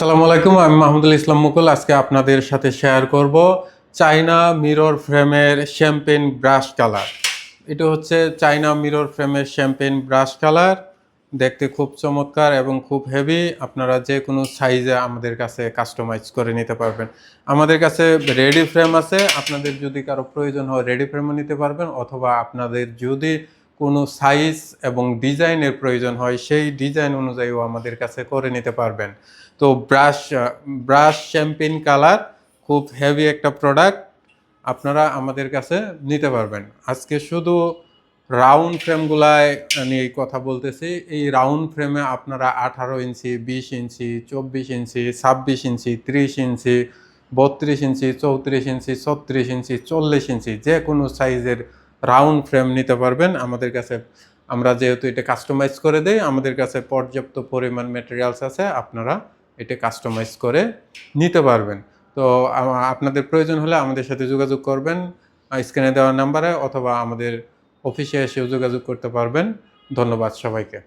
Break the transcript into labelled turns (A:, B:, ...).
A: আসসালামু আলাইকুম, আমি মাহমুদুল ইসলাম মুকুল। আজকে আপনাদের সাথে শেয়ার করব চায়না মিরর ফ্রেমের শ্যাম্পেন ব্রাশ কালার। এটা হচ্ছে চায়না মিরর ফ্রেমের শ্যাম্পেন ব্রাশ কালার। দেখতে খুব চমৎকার এবং খুব হেভি। আপনারা যে কোনো সাইজে আমাদের কাছে কাস্টমাইজ করে নিতে পারবেন। আমাদের কাছে রেডি ফ্রেম আছে, আপনাদের যদি কারো প্রয়োজন হয় রেডি ফ্রেমও নিতে পারবেন, অথবা আপনাদের যদি কোনো সাইজ এবং ডিজাইনের প্রয়োজন হয় সেই ডিজাইন অনুযায়ীও আমাদের কাছে করে নিতে পারবেন। তো ব্রাশ শ্যাম্পেন কালার খুব হেভি একটা প্রোডাক্ট, আপনারা আমাদের কাছে নিতে পারবেন। আজকে শুধু রাউন্ড ফ্রেমগুলায় নিয়ে কথা বলতেছি। এই রাউন্ড ফ্রেমে আপনারা 18 ইঞ্চি, 20 ইঞ্চি, 24 ইঞ্চি, 26 ইঞ্চি, 30 ইঞ্চি, 32 ইঞ্চি, 34 ইঞ্চি, 36 ইঞ্চি, 40 ইঞ্চি যে কোনো সাইজের রাউন্ড ফ্রেম নিতে পারবেন আমাদের কাছে। আমরা যেহেতু এটা কাস্টমাইজ করে দেই, আমাদের কাছে পর্যাপ্ত পরিমাণ ম্যাটেরিয়ালস আছে, আপনারা এটা কাস্টমাইজ করে নিতে পারবেন। তো আপনাদের প্রয়োজন হলে আমাদের সাথে যোগাযোগ করবেন স্ক্রিনে দেওয়া নাম্বারে, অথবা আমাদের অফিসে এসেও যোগাযোগ করতে পারবেন। ধন্যবাদ সবাইকে।